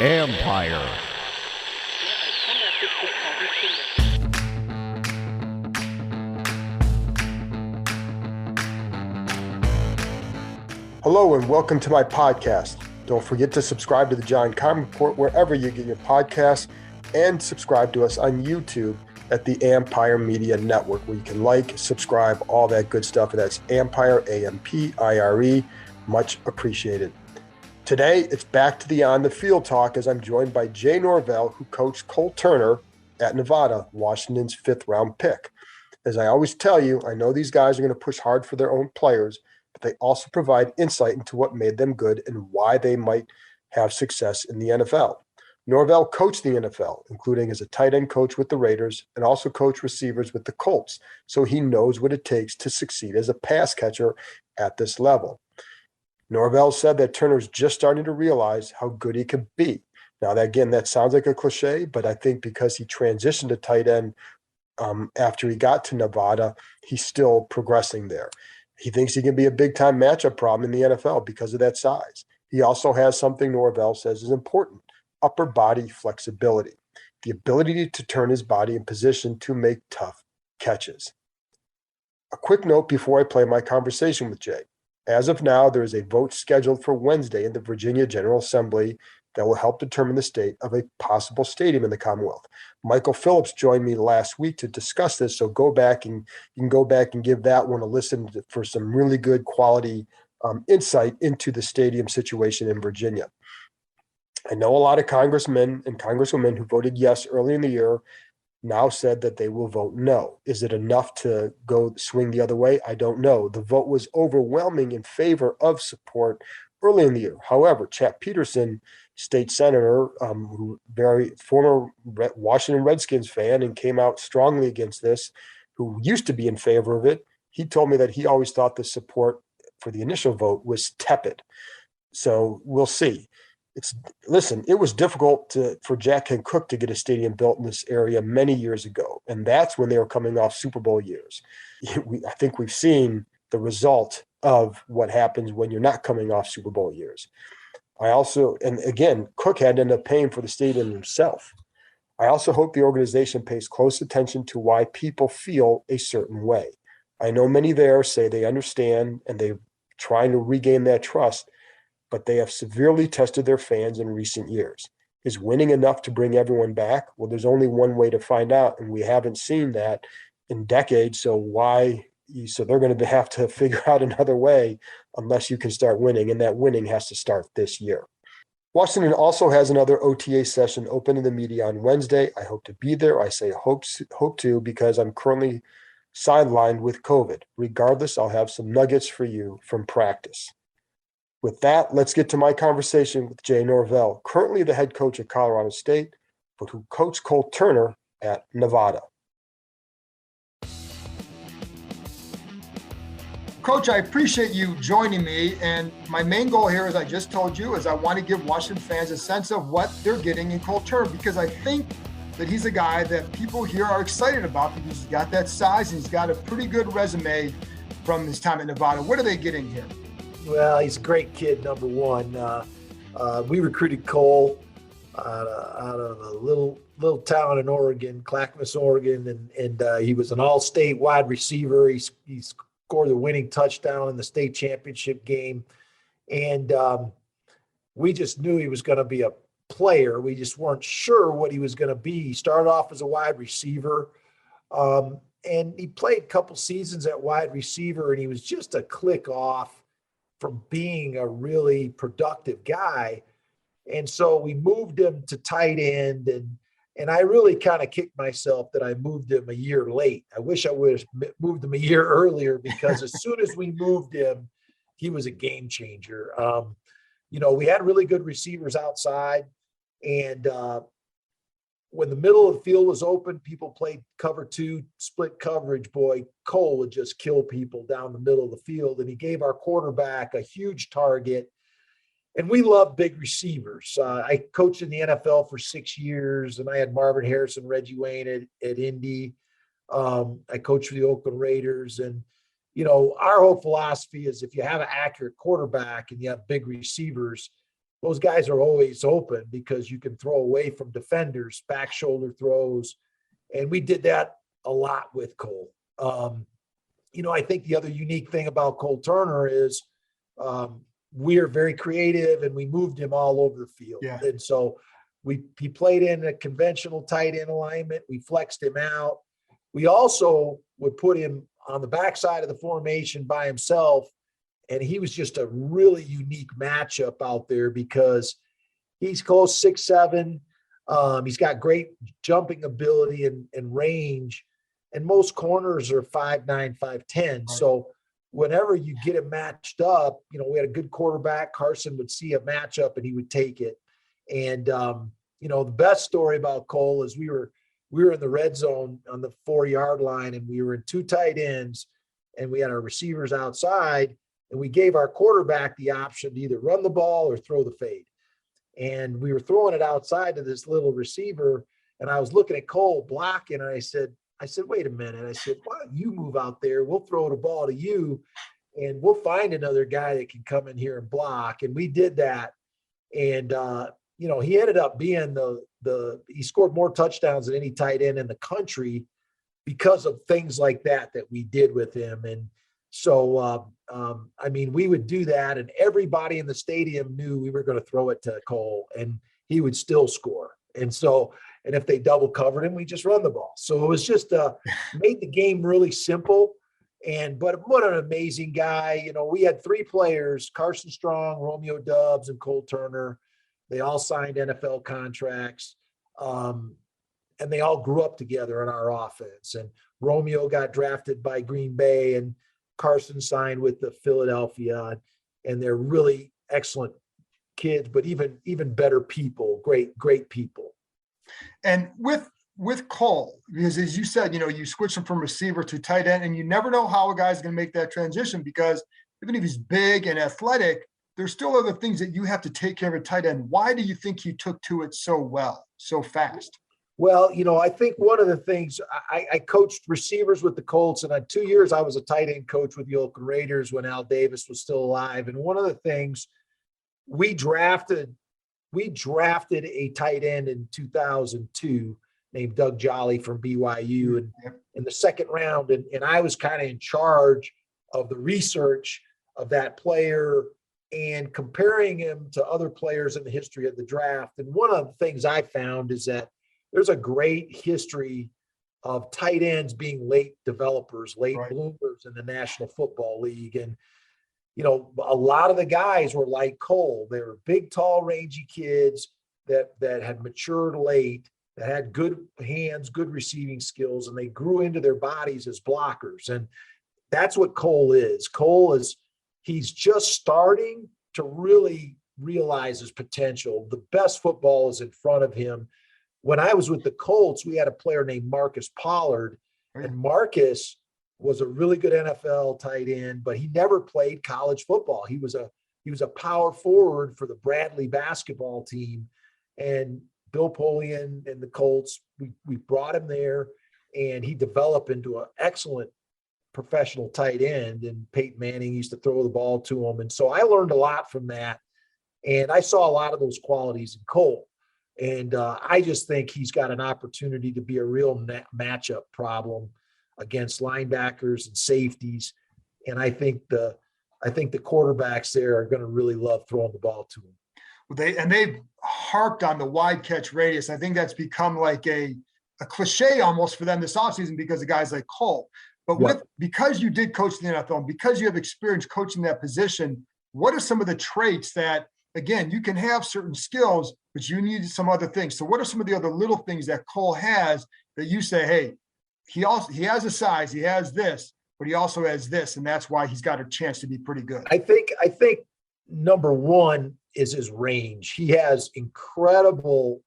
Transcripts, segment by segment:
Empire. Hello and welcome to my podcast. Don't forget to subscribe to the John Keim Report wherever you get your podcasts, and subscribe to us on YouTube at the Empire Media Network, where you can like, subscribe, all that good stuff. And that's Empire, A-M-P-I-R-E. Much appreciated. Today, it's back to the On the Field talk as I'm joined by Jay Norvell, who coached Cole Turner at Nevada, Washington's fifth-round pick. As I always tell you, I know these guys are going to push hard for their own players, but they also provide insight into what made them good and why they might have success in the NFL. Norvell coached the NFL, including as a tight end coach with the Raiders, and also coached receivers with the Colts, so he knows what it takes to succeed as a pass catcher at this level. Norvell said that Turner's just starting to realize how good he could be. Now, that sounds like a cliche, but I think because he transitioned to tight end after he got to Nevada, he's still progressing there. He thinks he can be a big-time matchup problem in the NFL because of that size. He also has something Norvell says is important: upper body flexibility, the ability to turn his body in position to make tough catches. A quick note before I play my conversation with Jay. As of now, there is a vote scheduled for Wednesday in the Virginia General Assembly that will help determine the state of a possible stadium in the Commonwealth. Michael Phillips joined me last week to discuss this, so you can go back and give that one a listen for some really good quality insight into the stadium situation in Virginia. I know a lot of congressmen and congresswomen who voted yes early in the year now said that they will vote no. Is it enough to go swing the other way? I don't know. The vote was overwhelming in favor of support early in the year. However, Chap Peterson, state senator, very former Washington Redskins fan and came out strongly against this, who used to be in favor of it, he told me that he always thought the support for the initial vote was tepid. So we'll see. It was difficult for Jack and Cook to get a stadium built in this area many years ago, and that's when they were coming off Super Bowl years. I think we've seen the result of what happens when you're not coming off Super Bowl years. Cook had to end up paying for the stadium himself. I also hope the organization pays close attention to why people feel a certain way. I know many there say they understand and they're trying to regain that trust, but they have severely tested their fans in recent years. Is winning enough to bring everyone back? Well, there's only one way to find out, and we haven't seen that in decades, so they're going to have to figure out another way unless you can start winning, and that winning has to start this year. Washington also has another OTA session open to the media on Wednesday. I hope to be there. I say hope to because I'm currently sidelined with COVID. Regardless, I'll have some nuggets for you from practice. With that, let's get to my conversation with Jay Norvell, currently the head coach at Colorado State, but who coached Cole Turner at Nevada. Coach, I appreciate you joining me, and my main goal here, as I just told you, is I want to give Washington fans a sense of what they're getting in Cole Turner, because I think that he's a guy that people here are excited about because he's got that size and he's got a pretty good resume from his time at Nevada. What are they getting here? Well, he's a great kid, number one. We recruited Cole out of a little town in Oregon, Clackamas, Oregon, and he was an all-state wide receiver. He scored the winning touchdown in the state championship game, and we just knew he was going to be a player. We just weren't sure what he was going to be. He started off as a wide receiver, and he played a couple seasons at wide receiver, and he was just a click off from being a really productive guy. And so we moved him to tight end, and I really kind of kicked myself that I moved him a year late. I wish I would have moved him a year earlier, because as soon as we moved him, he was a game changer. We had really good receivers outside, and when the middle of the field was open, people played cover two, split coverage. Boy, Cole would just kill people down the middle of the field, and he gave our quarterback a huge target. And we love big receivers. I coached in the NFL for 6 years, and I had Marvin Harrison, Reggie Wayne at Indy. I coached for the Oakland Raiders, and our whole philosophy is if you have an accurate quarterback and you have big receivers, those guys are always open because you can throw away from defenders, back shoulder throws. And we did that a lot with Cole. I think the other unique thing about Cole Turner is we are very creative and we moved him all over the field. Yeah. And so he played in a conventional tight end alignment. We flexed him out. We also would put him on the backside of the formation by himself. And he was just a really unique matchup out there because he's close 6'7". He's got great jumping ability and range. And most corners are 5'9", 5'10". Right. So whenever you get him matched up, we had a good quarterback. Carson would see a matchup and he would take it. And, the best story about Cole is we were in the red zone on the 4-yard line and we were in 2 tight ends and we had our receivers outside and we gave our quarterback the option to either run the ball or throw the fade. And we were throwing it outside to this little receiver. And I was looking at Cole blocking and I said, wait a minute. I said, why don't you move out there? We'll throw the ball to you and we'll find another guy that can come in here and block. And we did that. And, he ended up being he scored more touchdowns than any tight end in the country because of things like that we did with him. And so, we would do that and everybody in the stadium knew we were going to throw it to Cole and he would still score. And if they double covered him, we just run the ball. So it was just made the game really simple. But what an amazing guy. We had 3 players, Carson Strong, Romeo Doubs, and Cole Turner. They all signed NFL contracts. And they all grew up together in our offense. And Romeo got drafted by Green Bay and Carson signed with the Philadelphia. And they're really excellent kids, but even better people, great people. And with Cole, because as you said, you switch him from receiver to tight end, and you never know how a guy's going to make that transition because even if he's big and athletic, there's still other things that you have to take care of at tight end. Why do you think he took to it so well, so fast? Well, I think one of the things I coached receivers with the Colts, and in 2 years I was a tight end coach with the Oakland Raiders when Al Davis was still alive. And one of the things we drafted a tight end in 2002 named Doug Jolly from BYU and in the second round. And I was kind of in charge of the research of that player and comparing him to other players in the history of the draft. And one of the things I found is that there's a great history of tight ends being late developers, late bloomers in the National Football League. And, a lot of the guys were like Cole. They were big, tall, rangy kids that had matured late, that had good hands, good receiving skills, and they grew into their bodies as blockers. And that's what Cole is. He's just starting to really realize his potential. The best football is in front of him. When I was with the Colts, we had a player named Marcus Pollard, and Marcus was a really good NFL tight end, but he never played college football. He was a power forward for the Bradley basketball team, and Bill Polian and the Colts, we brought him there, and he developed into an excellent professional tight end. And Peyton Manning used to throw the ball to him, and so I learned a lot from that, and I saw a lot of those qualities in Cole. And I just think he's got an opportunity to be a real matchup problem against linebackers and safeties. And I think the quarterbacks there are going to really love throwing the ball to him. Well, they've harped on the wide catch radius. I think that's become like a cliche almost for them this offseason because of guys like Cole. But because you did coach in the NFL and because you have experience coaching that position, what are some of the traits that, again, you can have certain skills, but you need some other things. So what are some of the other little things that Cole has that you say, hey, he has a size, he has this, but he also has this, and that's why he's got a chance to be pretty good? I think number one is his range. He has incredible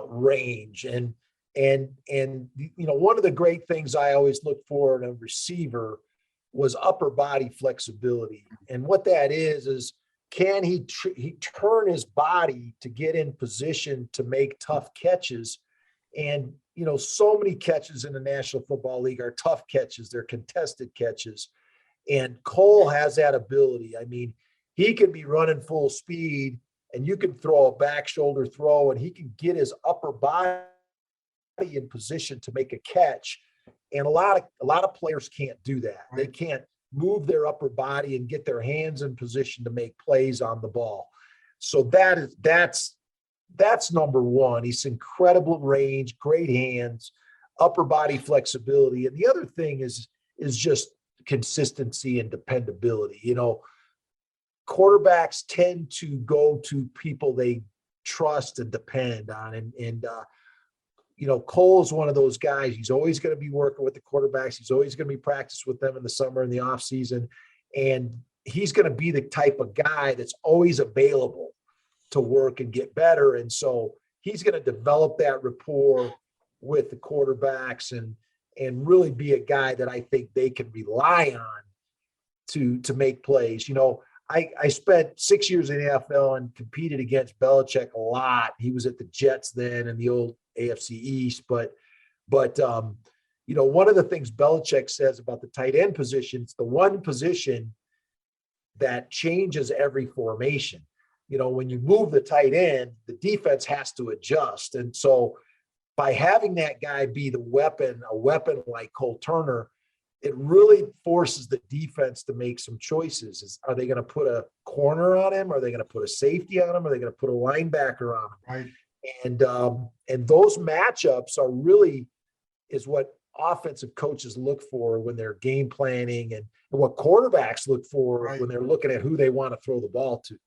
range. And one of the great things I always look for in a receiver was upper body flexibility. And what that is can he turn his body to get in position to make tough catches? And, so many catches in the National Football League are tough catches. They're contested catches. And Cole has that ability. I mean, he can be running full speed and you can throw a back shoulder throw and he can get his upper body in position to make a catch. And a lot of players can't do that. Right. They can't move their upper body and get their hands in position to make plays on the ball. So that's number one. He's incredible range, great hands, upper body flexibility. And the other thing is just consistency and dependability. You know, quarterbacks tend to go to people they trust and depend on. And you know, Cole's one of those guys. He's always going to be working with the quarterbacks. He's always going to be practicing with them in the summer and the off season. And he's going to be the type of guy that's always available to work and get better. And so he's going to develop that rapport with the quarterbacks and really be a guy that I think they can rely on to make plays. You know, I spent 6 years in the NFL and competed against Belichick a lot. He was at the Jets then in the old AFC East, but you know, one of the things Belichick says about the tight end position, it's the one position that changes every formation. You know, when you move the tight end, the defense has to adjust. And so by having that guy be a weapon like Cole Turner, it really forces the defense to make some choices. Are they going to put a corner on him? Are they going to put a safety on him? Are they going to put a linebacker on him? Right. And those matchups is what offensive coaches look for when they're game planning and what quarterbacks look for when they're looking at who they want to throw the ball to.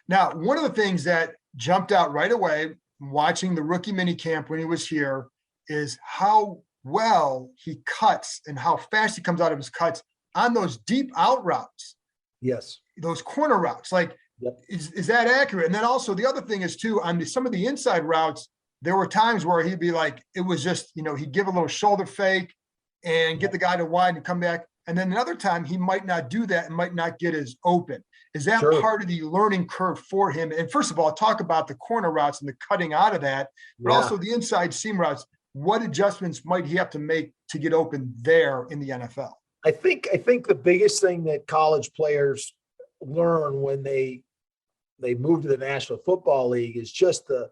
Now, one of the things that jumped out right away watching the rookie mini camp when he was here is how well he cuts and how fast he comes out of his cuts on those deep out routes. Yes. Those corner routes. Like, yep. Is that accurate? And then also the other thing is too, on some of the inside routes, there were times where he'd be like, it was just, you know, he'd give a little shoulder fake and get the guy to wide and come back. And then another time he might not do that and might not get as open. Is that part of the learning curve for him? And first of all, talk about the corner routes and the cutting out of that, but also the inside seam routes. What adjustments might he have to make to get open there in the NFL? I think the biggest thing that college players learn when they move to the National Football League is just the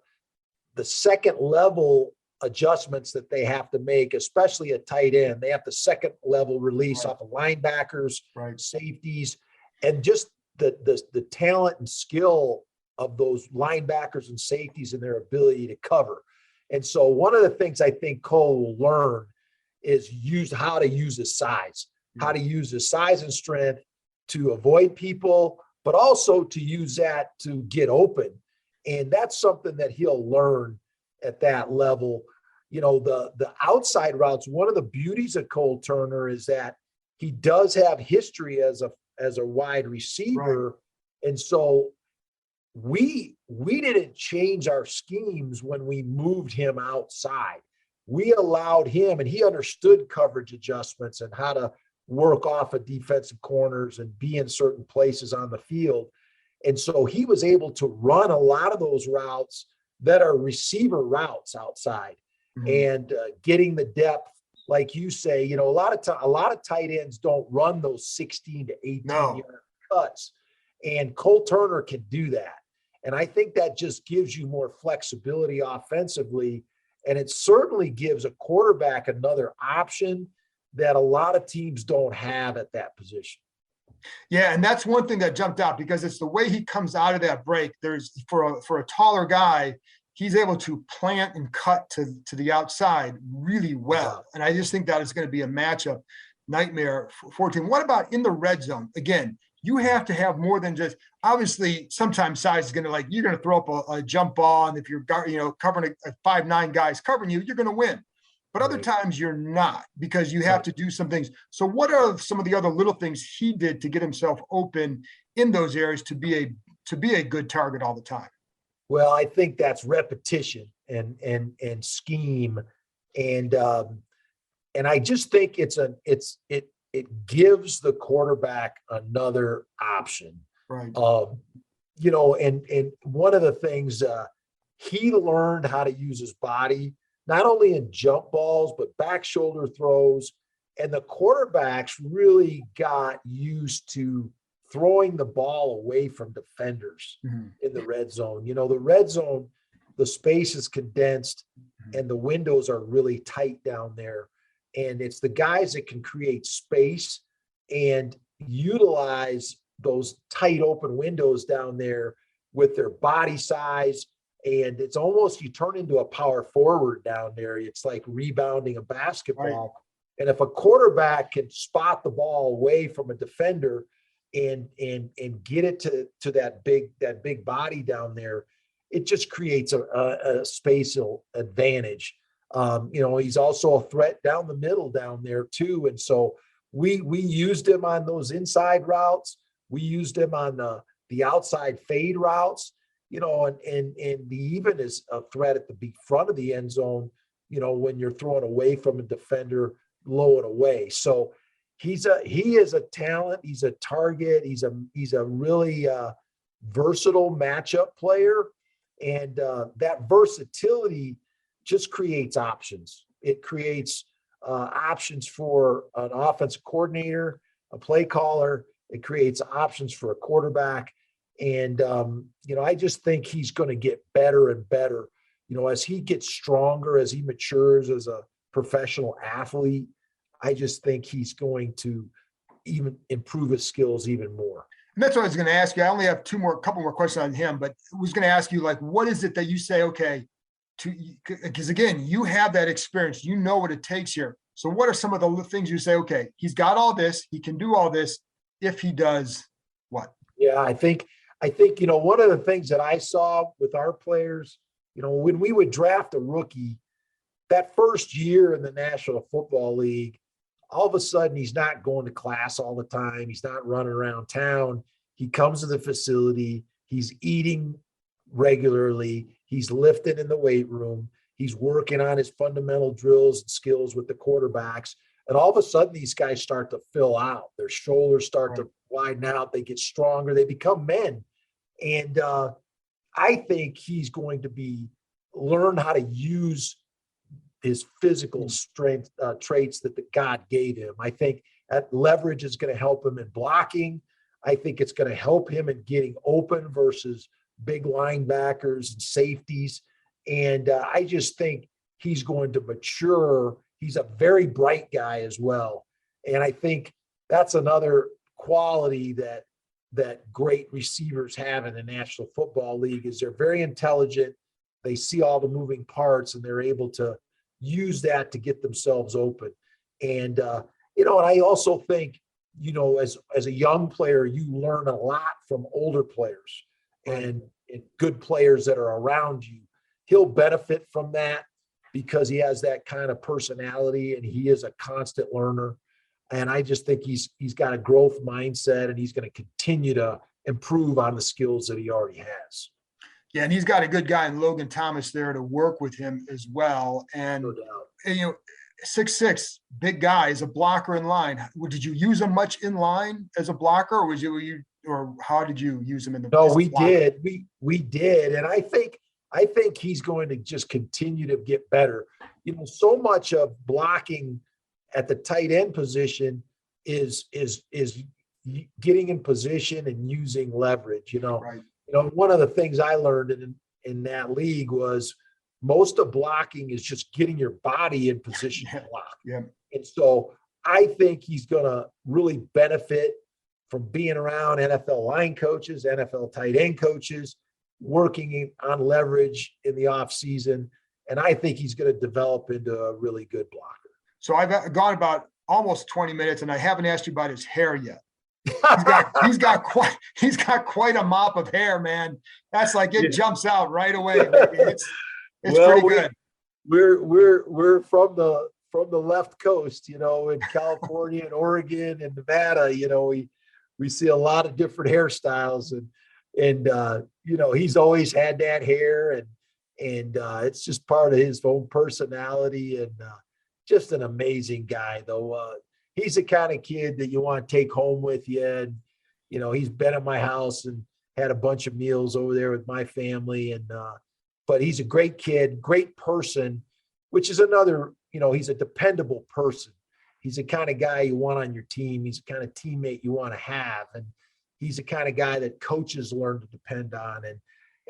second level adjustments that they have to make, especially at tight end. They have the second level release off of linebackers, safeties, and just the talent and skill of those linebackers and safeties and their ability to cover. And so one of the things I think Cole will learn is how to use his size, how to use his size and strength to avoid people, but also to use that to get open. And that's something that he'll learn at that level. You know, the outside routes, one of the beauties of Cole Turner is that he does have history as a wide receiver. Right. And so we didn't change our schemes when we moved him outside. We allowed him, and he understood coverage adjustments and how to work off of defensive corners and be in certain places on the field. And so he was able to run a lot of those routes that are receiver routes outside and getting the depth. Like you say, you know, a lot of tight ends don't run those 16 to 18 yard cuts. And Cole Turner can do that. And I think that just gives you more flexibility offensively. And it certainly gives a quarterback another option that a lot of teams don't have at that position. Yeah, and that's one thing that jumped out because it's the way he comes out of that break. There's for a taller guy, he's able to plant and cut to the outside really well. And I just think that is going to be a matchup nightmare for a team. What about in the red zone? Again, you have to have more than just, obviously sometimes size is going to, you're going to throw up a jump ball. And if you're, covering a 5'9" guys covering you, you're going to win. But other times you're not, because you have to do some things. So what are some of the other little things he did to get himself open in those areas to be a good target all the time? Well, I think that's repetition and scheme. And I just think it gives the quarterback another option. Right. And one of the things he learned how to use his body, not only in jump balls, but back shoulder throws. And the quarterbacks really got used to throwing the ball away from defenders in the red zone. The red zone, the space is condensed and the windows are really tight down there. And it's the guys that can create space and utilize those tight open windows down there with their body size. And it's almost, you turn into a power forward down there. It's like rebounding a basketball. Right. And if a quarterback can spot the ball away from a defender and get it to that big body down there, it just creates a spatial advantage. He's also a threat down the middle down there too. And so we used him on those inside routes. We used him on the outside fade routes, and he even is a threat at the front of the end zone, when you're throwing away from a defender, low and away. So he is a talent. He's a target. He's a really versatile matchup player. And that versatility just creates options. It creates options for an offensive coordinator, a play caller. It creates options for a quarterback. And, I just think he's going to get better and better, as he gets stronger, as he matures as a professional athlete. I just think he's going to even improve his skills even more. And that's what I was going to ask you. I only have couple more questions on him, but I was going to ask you, like, what is it that you say, okay, because again, you have that experience, you know what it takes here. So what are some of the things you say, okay, he's got all this, he can do all this if he does what? Yeah, I think, one of the things that I saw with our players, when we would draft a rookie, that first year in the National Football League, all of a sudden he's not going to class all the time. He's not running around town. He comes to the facility. He's eating regularly. He's lifting in the weight room. He's working on his fundamental drills and skills with the quarterbacks. And all of a sudden these guys start to fill out. Their shoulders start to widen out. They get stronger. They become men. And I think he's going to learn how to use his physical strength traits that the God gave him. I think that leverage is going to help him in blocking. I think it's going to help him in getting open versus big linebackers and safeties. And I just think he's going to mature. He's a very bright guy as well. And I think that's another quality that great receivers have in the National Football League is they're very intelligent. They see all the moving parts and they're able to use that to get themselves open. And, and I also think, as a young player, you learn a lot from older players and good players that are around you. He'll benefit from that because he has that kind of personality and he is a constant learner. And I just think he's got a growth mindset and he's going to continue to improve on the skills that he already has. Yeah, and he's got a good guy in Logan Thomas there to work with him as well. And, No doubt. 6'6", big guy, is a blocker in line. Did you use him much in line as a blocker, or how did you use him in the? No, we did. We did, and I think he's going to just continue to get better. So much of blocking at the tight end position is getting in position and using leverage. Right. One of the things I learned in that league was most of blocking is just getting your body in position to block. Yeah. And so I think he's going to really benefit from being around NFL line coaches, NFL tight end coaches, working on leverage in the off season. And I think he's going to develop into a really good blocker. So I've gone about almost 20 minutes and I haven't asked you about his hair yet. He's got quite a mop of hair, man. That's like it jumps out right away. It's pretty good. We're from the left coast, in California and Oregon and Nevada. We see a lot of different hairstyles, and he's always had that hair, and it's just part of his own personality, and just an amazing guy, though. He's the kind of kid that you want to take home with you. And, he's been at my house and had a bunch of meals over there with my family. And, but he's a great kid, great person, which is another, he's a dependable person. He's the kind of guy you want on your team. He's the kind of teammate you want to have. And he's the kind of guy that coaches learn to depend on.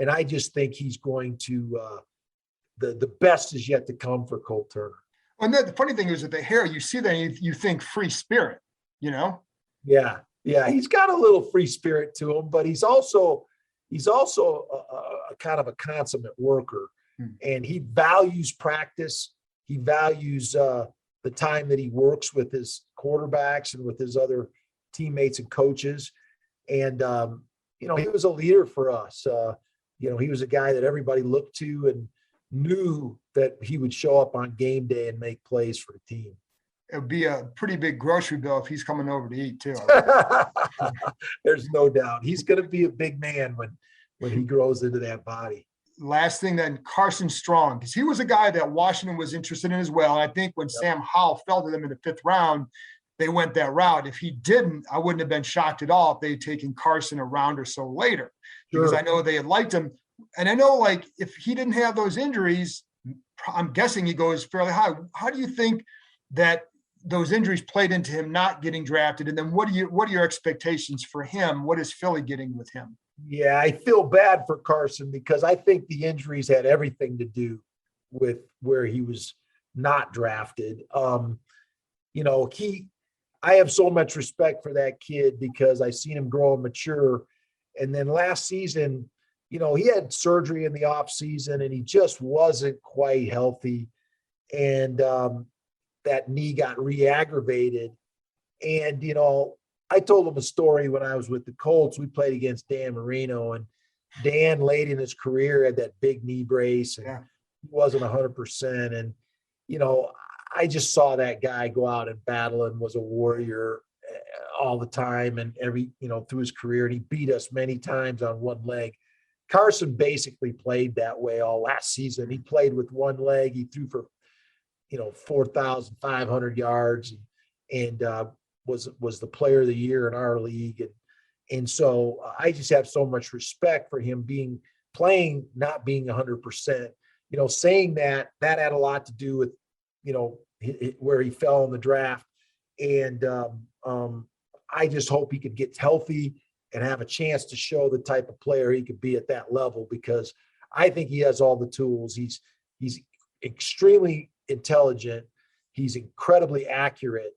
And I just think he's going to, the best is yet to come for Cole Turner. And then the funny thing is with the hair, you see that and you think free spirit, you know? Yeah. Yeah. He's got a little free spirit to him, but he's also a kind of a consummate worker, and he values practice. He values the time that he works with his quarterbacks and with his other teammates and coaches. And, he was a leader for us. He was a guy that everybody looked to and knew that he would show up on game day and make plays for the team. It would be a pretty big grocery bill if he's coming over to eat too. There's no doubt. He's going to be a big man when he grows into that body. Last thing then, Carson Strong, because he was a guy that Washington was interested in as well. And I think when Sam Howell fell to them in the 5th round, they went that route. If he didn't, I wouldn't have been shocked at all if they had taken Carson a round or so later, because I know they had liked him. And I know, like, if he didn't have those injuries, I'm guessing he goes fairly high. How do you think that those injuries played into him not getting drafted? And then what are your expectations for him? What is Philly getting with him? Yeah, I feel bad for Carson because I think the injuries had everything to do with where he was not drafted. I have so much respect for that kid because I seen him grow and mature. And then last season, he had surgery in the off season and he just wasn't quite healthy. And that knee got re-aggravated. And, I told him a story when I was with the Colts. We played against Dan Marino, and Dan late in his career had that big knee brace and he wasn't 100%. And, I just saw that guy go out and battle and was a warrior all the time and through his career. And he beat us many times on one leg. Carson basically played that way all last season. He played with one leg. He threw for, 4,500 yards and was the player of the year in our league. And so I just have so much respect for him playing, not being 100%, saying that had a lot to do with, where he fell in the draft. And I just hope he could get healthy and have a chance to show the type of player he could be at that level, because I think he has all the tools. He's extremely intelligent. He's incredibly accurate,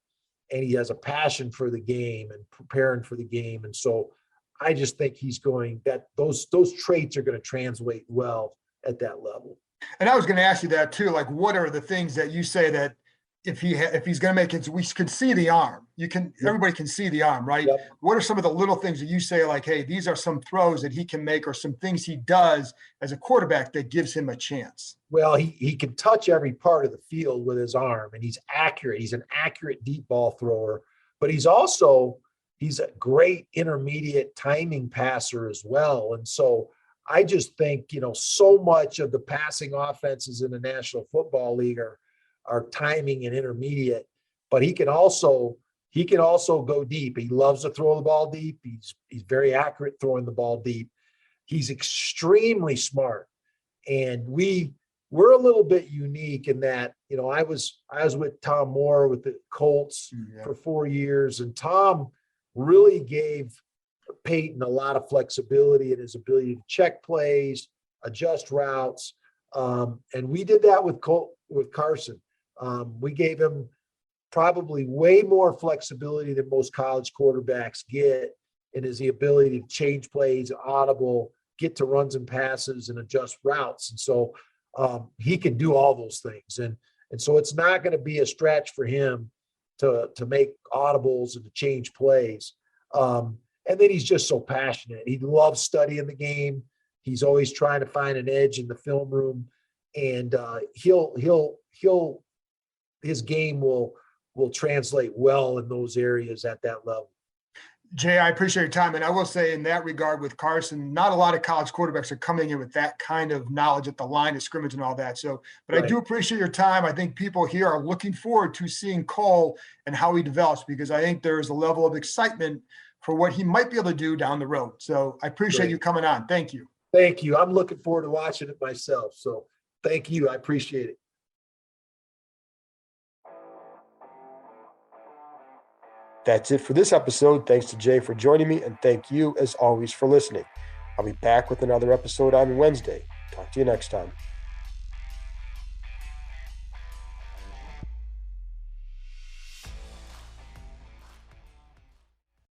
and he has a passion for the game and preparing for the game. And so I just think those traits are going to translate well at that level. And I was going to ask you that too. Like, what are the things that you say that if he's going to make it, we can see the arm. Everybody can see the arm, right? Yep. What are some of the little things that you say, like, hey, these are some throws that he can make, or some things he does as a quarterback that gives him a chance? Well, he can touch every part of the field with his arm, and he's accurate. He's an accurate deep ball thrower, but he's a great intermediate timing passer as well. And so I just think, so much of the passing offenses in the National Football League are timing and intermediate, but he can also go deep. He loves to throw the ball deep. He's very accurate throwing the ball deep. He's extremely smart. And we're a little bit unique in that, I was with Tom Moore with the Colts for 4 years, and Tom really gave Peyton a lot of flexibility in his ability to check plays, adjust routes. And we did that with Carson. We gave him probably way more flexibility than most college quarterbacks get, and is the ability to change plays, audible, get to runs and passes, and adjust routes. And so he can do all those things. And so it's not going to be a stretch for him to make audibles and to change plays. And then he's just so passionate. He loves studying the game. He's always trying to find an edge in the film room, and his game will translate well in those areas at that level. Jay, I appreciate your time. And I will say in that regard with Carson, not a lot of college quarterbacks are coming in with that kind of knowledge at the line of scrimmage and all that. So, but right. I do appreciate your time. I think people here are looking forward to seeing Cole and how he develops, because I think there's a level of excitement for what he might be able to do down the road. So I appreciate you coming on. Thank you. Thank you. I'm looking forward to watching it myself. So thank you. I appreciate it. That's it for this episode. Thanks to Jay for joining me, and thank you, as always, for listening. I'll be back with another episode on Wednesday. Talk to you next time.